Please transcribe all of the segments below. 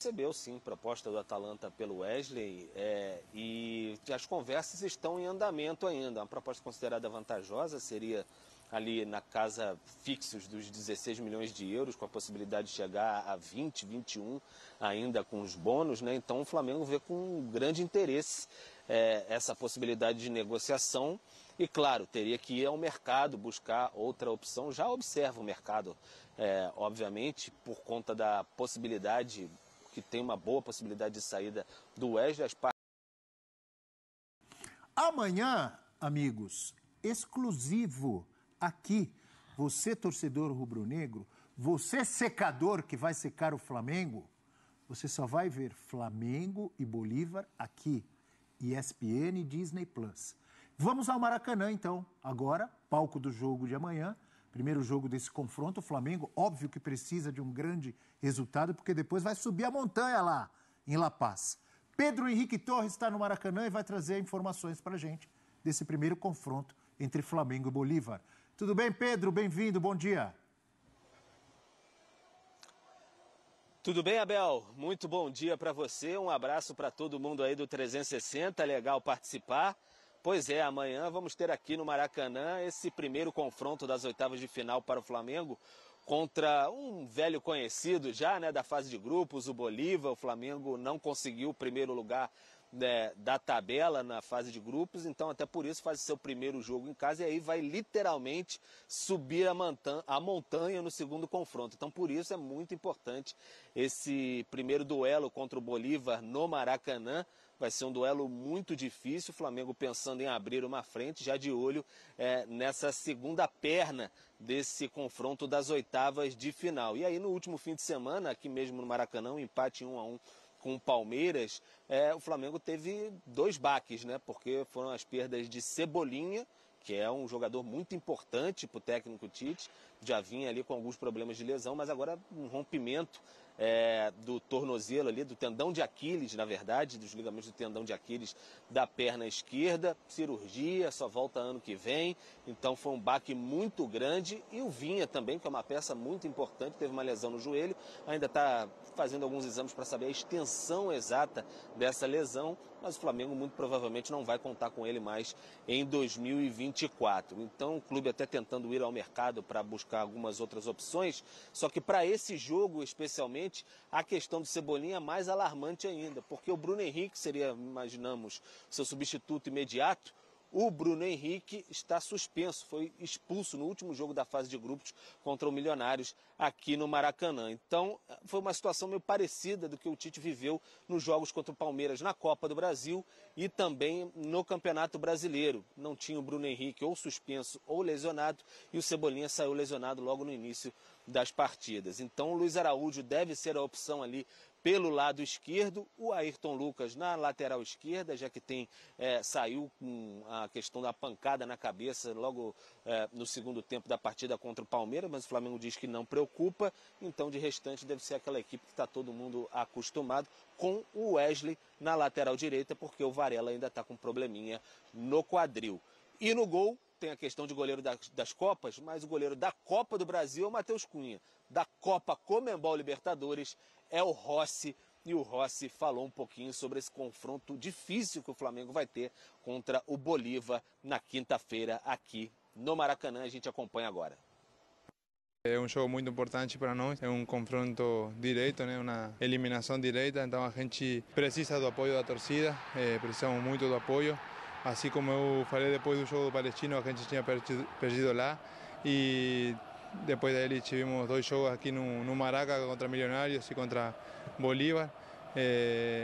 recebeu sim proposta do Atalanta pelo Wesley e as conversas estão em andamento ainda. Uma proposta considerada vantajosa seria ali na casa fixos dos 16 milhões de euros, com a possibilidade de chegar a 20, 21 ainda com os bônus, né? Então o Flamengo vê com grande interesse essa possibilidade de negociação e, claro, teria que ir ao mercado buscar outra opção. Já observa o mercado, obviamente, por conta da possibilidade, que tem uma boa possibilidade de saída do Wesley. Amanhã, amigos, exclusivo aqui, você torcedor rubro-negro, você secador que vai secar o Flamengo, você só vai ver Flamengo e Bolívar aqui, ESPN e Disney Plus. Vamos ao Maracanã, então. Agora, palco do jogo de amanhã, primeiro jogo desse confronto, o Flamengo, óbvio que precisa de um grande resultado, porque depois vai subir a montanha lá, em La Paz. Pedro Henrique Torres está no Maracanã e vai trazer informações para a gente desse primeiro confronto entre Flamengo e Bolívar. Tudo bem, Pedro? Bem-vindo, bom dia. Tudo bem, Abel? Muito bom dia para você, um abraço para todo mundo aí do 360, legal participar. Pois é, amanhã vamos ter aqui no Maracanã esse primeiro confronto das oitavas de final para o Flamengo contra um velho conhecido já, né, da fase de grupos, o Bolívar. O Flamengo não conseguiu o primeiro lugar, né, da tabela na fase de grupos, então até por isso faz seu primeiro jogo em casa e aí vai literalmente subir a montanha no segundo confronto. Então por isso é muito importante esse primeiro duelo contra o Bolívar no Maracanã. Vai ser um duelo muito difícil, o Flamengo pensando em abrir uma frente, já de olho nessa segunda perna desse confronto das oitavas de final. E aí no último fim de semana, aqui mesmo no Maracanã, um empate 1-1 com o Palmeiras, o Flamengo teve dois baques, né? Porque foram as perdas de Cebolinha, que é um jogador muito importante para o técnico Tite, já vinha ali com alguns problemas de lesão, mas agora um rompimento do tornozelo ali, do tendão de Aquiles, na verdade, dos ligamentos do tendão de Aquiles da perna esquerda, cirurgia, só volta ano que vem, então foi um baque muito grande. E o Vinha também, que é uma peça muito importante, teve uma lesão no joelho, ainda está fazendo alguns exames para saber a extensão exata dessa lesão, mas o Flamengo muito provavelmente não vai contar com ele mais em 2024. Então o clube até tentando ir ao mercado para buscar algumas outras opções, só que para esse jogo especialmente, a questão do Cebolinha é mais alarmante ainda, porque o Bruno Henrique seria, imaginamos, seu substituto imediato. O Bruno Henrique está suspenso, foi expulso no último jogo da fase de grupos contra o Milionários aqui no Maracanã. Então foi uma situação meio parecida do que o Tite viveu nos jogos contra o Palmeiras na Copa do Brasil e também no Campeonato Brasileiro. Não tinha o Bruno Henrique ou suspenso ou lesionado e o Cebolinha saiu lesionado logo no início das partidas. Então o Luiz Araújo deve ser a opção ali pelo lado esquerdo, o Ayrton Lucas na lateral esquerda, já que saiu com a questão da pancada na cabeça logo no segundo tempo da partida contra o Palmeiras, mas o Flamengo diz que não preocupa, então de restante deve ser aquela equipe que está todo mundo acostumado, com o Wesley na lateral direita, porque o Varela ainda está com um probleminha no quadril. E no gol tem a questão de goleiro das Copas, mas o goleiro da Copa do Brasil é o Matheus Cunha. Da Copa Conmebol Libertadores é o Rossi, e o Rossi falou um pouquinho sobre esse confronto difícil que o Flamengo vai ter contra o Bolívar na quinta-feira aqui no Maracanã. A gente acompanha agora. É um jogo muito importante para nós, é um confronto direto, né? Uma eliminação direta, então a gente precisa do apoio da torcida, precisamos muito do apoio. Assim como eu falei depois do jogo do Palestino, a gente tinha perdido lá e depois dele tivemos dois jogos aqui no Maraca contra Milionários e contra Bolívar.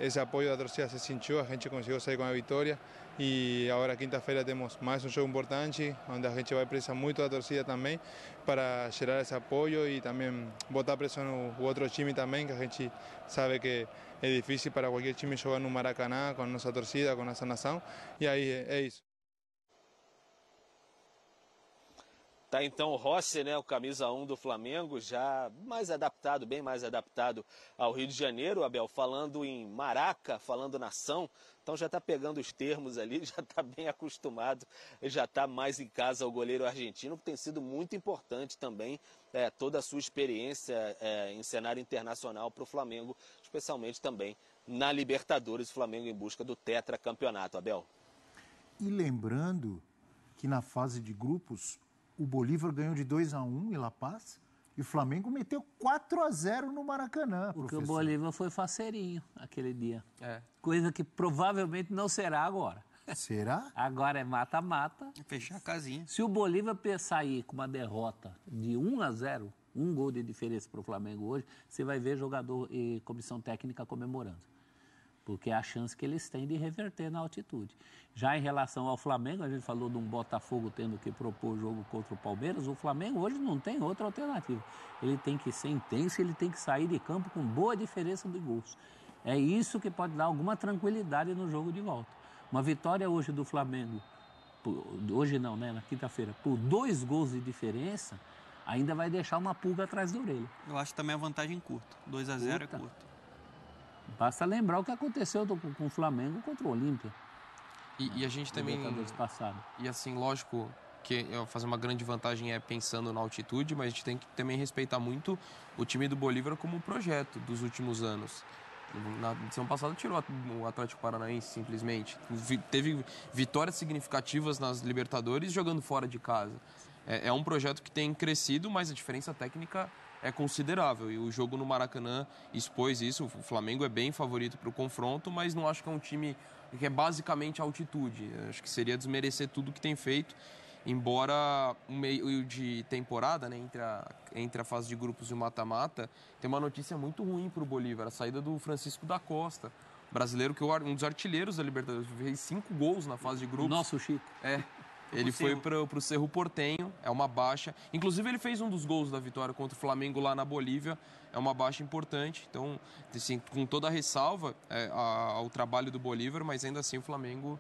Esse apoio da torcida se sentiu, a gente conseguiu sair com a vitória e agora quinta-feira temos mais um jogo importante, onde a gente vai precisar muito da torcida também para gerar esse apoio e também botar pressão no outro time também, que a gente sabe que é difícil para qualquer time jogar no Maracanã com a nossa torcida, com a nossa nação, e aí é isso. Tá então o Rossi, né, o camisa 1 do Flamengo, já mais adaptado, bem mais adaptado ao Rio de Janeiro, Abel, falando em Maraca, falando nação, então já está pegando os termos ali, já está bem acostumado, já está mais em casa o goleiro argentino, que tem sido muito importante também, toda a sua experiência em cenário internacional para o Flamengo, especialmente também na Libertadores, o Flamengo em busca do tetracampeonato, Abel. E lembrando que na fase de grupos, o Bolívar ganhou de 2-1 em La Paz e o Flamengo meteu 4-0 no Maracanã, Porque professor. o Bolívar foi faceirinho aquele dia. É. Coisa que provavelmente não será agora. Será? Agora é mata-mata. Fechar a casinha. Se o Bolívar sair com uma derrota de 1-0, um gol de diferença para o Flamengo hoje, você vai ver jogador e comissão técnica comemorando. Porque é a chance que eles têm de reverter na altitude. Já em relação ao Flamengo, a gente falou de um Botafogo tendo que propor o jogo contra o Palmeiras, o Flamengo hoje não tem outra alternativa. Ele tem que ser intenso, ele tem que sair de campo com boa diferença de gols. É isso que pode dar alguma tranquilidade no jogo de volta. Uma vitória hoje do Flamengo, hoje não, né, na quinta-feira, por 2 gols de diferença, ainda vai deixar uma pulga atrás da orelha. Eu acho também a vantagem curta. 2-0 é curto. Basta lembrar o que aconteceu com o Flamengo contra o Olímpia. E a gente também... Passado. E assim, lógico que fazer uma grande vantagem é pensando na altitude, mas a gente tem que também respeitar muito o time do Bolívar como projeto dos últimos anos. Na edição passada tirou o Atlético Paranaense simplesmente. Teve vitórias significativas nas Libertadores jogando fora de casa. É um projeto que tem crescido, mas a diferença técnica é considerável. E o jogo no Maracanã expôs isso. O Flamengo é bem favorito para o confronto, mas não acho que é um time que é basicamente altitude. Acho que seria desmerecer tudo que tem feito. Embora o meio de temporada, né, entre a fase de grupos e o mata-mata, tem uma notícia muito ruim para o Bolívar, a saída do Francisco da Costa, brasileiro que é um dos artilheiros da Libertadores, fez 5 gols na fase de grupos. Nosso Chico. Ele foi para o Cerro Porteño, é uma baixa. Inclusive, ele fez um dos gols da vitória contra o Flamengo lá na Bolívia, é uma baixa importante. Então, assim, com toda a ressalva ao trabalho do Bolívar, mas ainda assim o Flamengo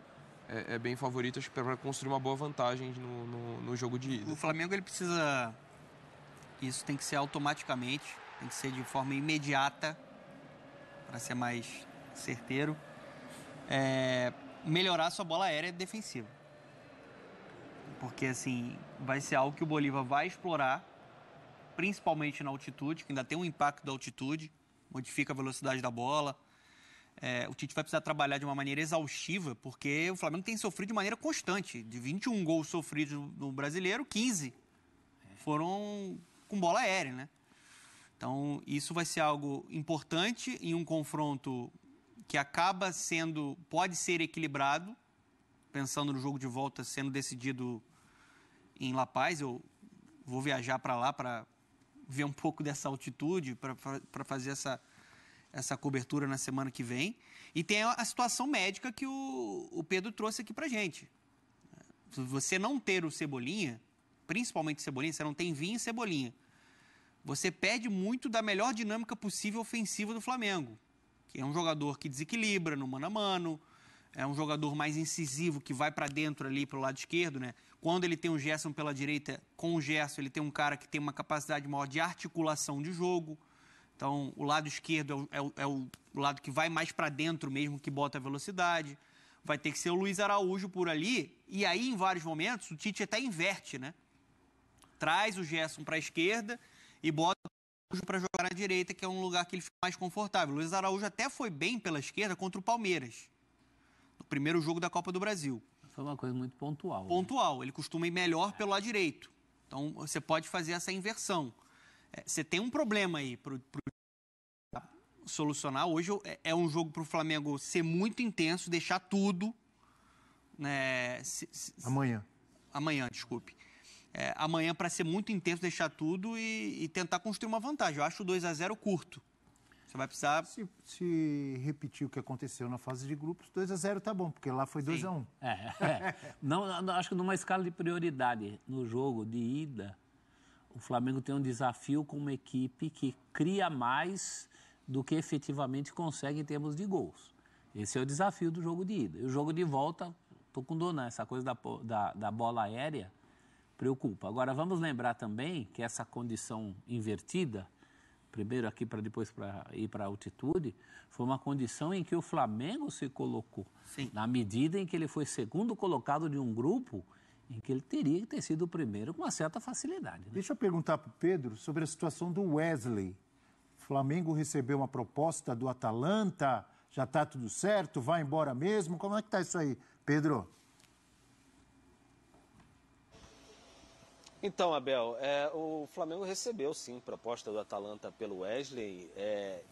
é bem favorito para construir uma boa vantagem no jogo de ida. O Flamengo ele precisa... Isso tem que ser automaticamente, tem que ser de forma imediata, para ser mais certeiro. Melhorar sua bola aérea defensiva. Porque, assim, vai ser algo que o Bolívar vai explorar, principalmente na altitude, que ainda tem um impacto da altitude, modifica a velocidade da bola. O Tite vai precisar trabalhar de uma maneira exaustiva, porque o Flamengo tem sofrido de maneira constante. De 21 gols sofridos no Brasileiro, 15 foram com bola aérea, né? Então, isso vai ser algo importante em um confronto que acaba pode ser equilibrado, pensando no jogo de volta sendo decidido em La Paz. Eu vou viajar para lá para ver um pouco dessa altitude, para fazer essa cobertura na semana que vem. E tem a situação médica que o Pedro trouxe aqui para gente. Se você não ter o Cebolinha, principalmente Cebolinha, você não tem Vinha e Cebolinha, você perde muito da melhor dinâmica possível ofensiva do Flamengo, que é um jogador que desequilibra no mano a mano, é um jogador mais incisivo, que vai para dentro ali, para o lado esquerdo, né? Quando ele tem o Gerson pela direita, com o Gerson ele tem um cara que tem uma capacidade maior de articulação de jogo. Então, o lado esquerdo é o lado que vai mais para dentro mesmo, que bota a velocidade. Vai ter que ser o Luiz Araújo por ali. E aí, em vários momentos, o Tite até inverte, né? Traz o Gerson para a esquerda e bota o Araújo para jogar na direita, que é um lugar que ele fica mais confortável. O Luiz Araújo até foi bem pela esquerda contra o Palmeiras, no primeiro jogo da Copa do Brasil. Foi uma coisa muito pontual. Pontual. Ele costuma ir melhor pelo lado direito. Então, você pode fazer essa inversão. Você tem um problema aí para solucionar. Hoje é um jogo para o Flamengo ser muito intenso, deixar tudo, né? Amanhã, desculpe. Amanhã, para ser muito intenso, deixar tudo e tentar construir uma vantagem. Eu acho o 2-0 curto. Você vai precisar... Se repetir o que aconteceu na fase de grupos, 2-0 tá bom, porque lá foi 2-1. Não, acho que numa escala de prioridade no jogo de ida, o Flamengo tem um desafio com uma equipe que cria mais do que efetivamente consegue em termos de gols. Esse é o desafio do jogo de ida. E o jogo de volta, estou com dor, né? Essa coisa da bola aérea preocupa. Agora, vamos lembrar também que essa condição invertida, primeiro aqui para depois ir para a altitude, foi uma condição em que o Flamengo se colocou. Sim. Na medida em que ele foi segundo colocado de um grupo em que ele teria que ter sido o primeiro com uma certa facilidade. Né? Deixa eu perguntar para o Pedro sobre a situação do Wesley. O Flamengo recebeu uma proposta do Atalanta, já está tudo certo, vai embora mesmo? Como é que está isso aí, Pedro? Então, Abel, o Flamengo recebeu, sim, proposta do Atalanta pelo Wesley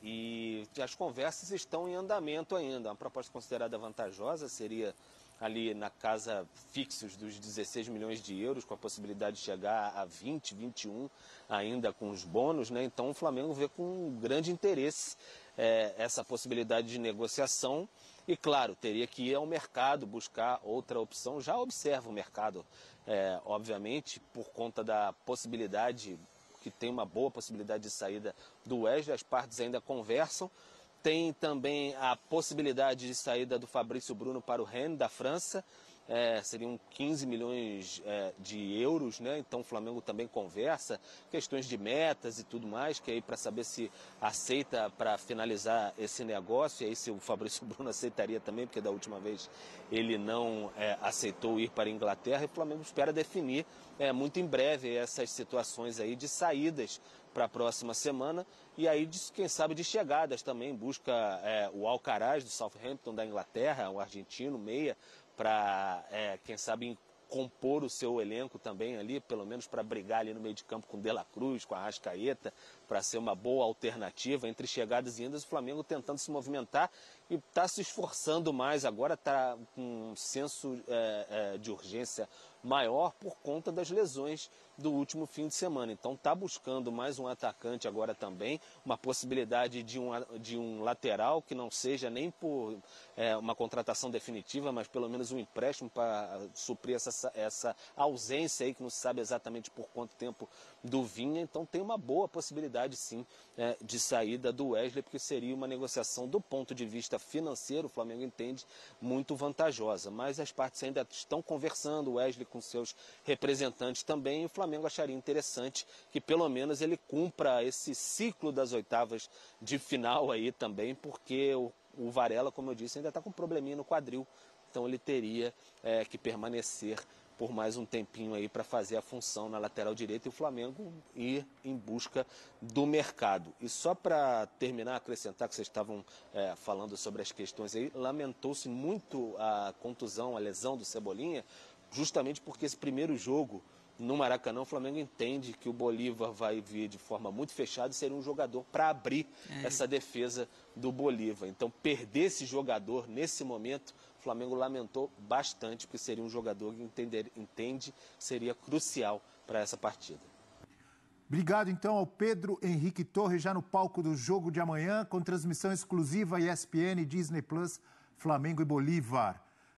e as conversas estão em andamento ainda. Uma proposta considerada vantajosa seria ali na casa fixos dos 16 milhões de euros, com a possibilidade de chegar a 20, 21 ainda com os bônus, né? Então o Flamengo vê com grande interesse essa possibilidade de negociação e, claro, teria que ir ao mercado buscar outra opção. Já observa o mercado, obviamente, por conta da possibilidade, que tem uma boa possibilidade de saída do Wesley, as partes ainda conversam. Tem também a possibilidade de saída do Fabrício Bruno para o Rennes, da França. Seriam 15 milhões de euros, né? Então o Flamengo também conversa, questões de metas e tudo mais, que aí para saber se aceita para finalizar esse negócio, e aí se o Fabrício Bruno aceitaria também, porque da última vez ele não aceitou ir para a Inglaterra, e o Flamengo espera definir muito em breve essas situações aí de saídas para a próxima semana, e aí, quem sabe, de chegadas também. Busca o Alcaraz, do Southampton, da Inglaterra, o argentino, meia, para, quem sabe, compor o seu elenco também ali, pelo menos para brigar ali no meio de campo com o De La Cruz, com a Arrascaeta, para ser uma boa alternativa. Entre chegadas e indas, o Flamengo tentando se movimentar e está se esforçando mais agora, está com um senso de urgência maior por conta das lesões do último fim de semana. Então está buscando mais um atacante agora também, uma possibilidade de um lateral que não seja nem por uma contratação definitiva, mas pelo menos um empréstimo para suprir essa ausência aí, que não se sabe exatamente por quanto tempo, do Vinha. Então tem uma boa possibilidade sim de saída do Wesley, porque seria uma negociação do ponto de vista financeiro, o Flamengo entende, muito vantajosa. Mas as partes ainda estão conversando, o Wesley com seus representantes também, e o Flamengo acharia interessante que pelo menos ele cumpra esse ciclo das oitavas de final aí também, porque o Varela, como eu disse, ainda está com um probleminha no quadril, então ele teria que permanecer por mais um tempinho aí para fazer a função na lateral direita, e o Flamengo ir em busca do mercado. E só para terminar, acrescentar que vocês estavam falando sobre as questões aí, lamentou-se muito a contusão, a lesão do Cebolinha, justamente porque esse primeiro jogo no Maracanã, o Flamengo entende que o Bolívar vai vir de forma muito fechada e seria um jogador para abrir essa defesa do Bolívar. Então, perder esse jogador nesse momento, o Flamengo lamentou bastante, porque seria um jogador que entende seria crucial para essa partida. Obrigado, então, ao Pedro Henrique Torres, já no palco do jogo de amanhã, com transmissão exclusiva ESPN, Disney+, Flamengo e Bolívar.